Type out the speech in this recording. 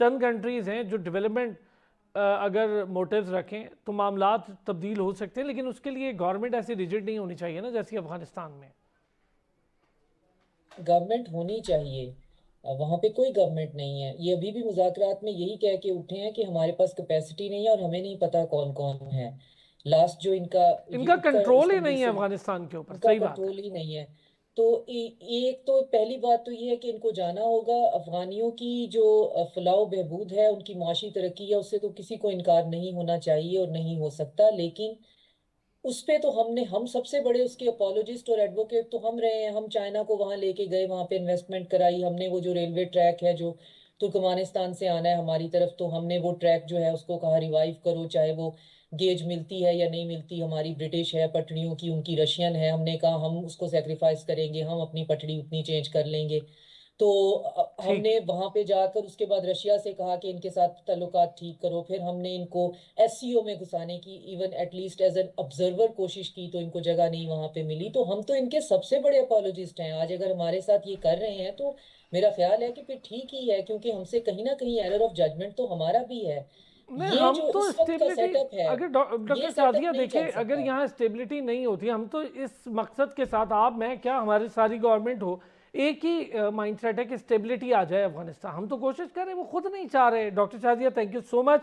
10 countries हैं जो development अगर मोटिव्स रखें तो मामलात तब्दील हो सकते हैं, लेकिन उसके लिए गवर्नमेंट ऐसी रिजिड नहीं होनी चाहिए ना जैसी अफगानिस्तान में। गवर्नमेंट होनी चाहिए। वहाँ पे कोई गवर्नमेंट नहीं है। ये अभी भी मुज़ाकरात में यही कह के उठे हैं कि हमारे पास कैपेसिटी नहीं है और हमें नहीं पता कौन कौन है। लास्ट जो इनका ये इनका उत्तर कंट्रोल ही इस्तंबुल नहीं है से, अफगानिस्तान के ऊपर, इनका सही बात है। कंट्रोल ही नहीं है। तो एक तो पहली बात तो ये है कि इनको जाना होगा। अफगानियों की जो फलाह बहबूद है, उनकी माशी तरक्की है, उससे तो किसी को इनकार नहीं होना चाहिए और नहीं हो सकता। लेकिन उस पे तो हम सबसे बड़े उसके अपोलोजिस्ट और एडवोकेट तो हम रहे हैं। हम चाइना को वहां लेके गए, वहां पे इन्वेस्टमेंट कराई हमने। वो जो रेलवे ट्रैक है जो तुर्कमानिस्तान से आना है हमारी तरफ, तो हमने वो ट्रैक जो है उसको कहा रिवाइव करो, चाहे वो गेज मिलती है या नहीं मिलती। हमारी ब्रिटिश है पटरियों की, उनकी रशियन है। हमने कहा हम उसको सेक्रीफाइस करेंगे, हम अपनी पटड़ी उतनी चेंज कर लेंगे। तो ठीक। हमने वहां पे जाकर उसके बाद रशिया से कहा कि इनके साथ ताल्लुकात ठीक करो। फिर हमने इनको एससीओ में घुसाने की, even at least as an observer कोशिश की, तो इनको जगह नहीं वहां पे मिली। तो हम तो इनके सबसे बड़े अपोलोजिस्ट हैं। आज अगर हमारे साथ ये कर रहे हैं तो मेरा ख्याल है कि फिर ठीक ही है, क्योंकि हमसे कहीं ना कहीं एरर ऑफ जजमेंट तो हमारा भी है। नहीं, ये हम जो तो इस वक्त का स्टेबिलिटी, सेटअप है, अगर ये डॉक्टर सेटअप सादिया नहीं चल देखें, अगर सकता। यहाँ स्टेबिलिटी नहीं होती, हम तो इस मकसद के साथ, आप मैं क्या हमारी सारी गवर्नमेंट हो, एक ही माइंडसेट है कि स्टेबिलिटी आ जाए अफगानिस्तान। हम तो कोशिश कर रहे हैं, वो खुद नहीं चाह रहे। Doctor Shadia, thank you so much.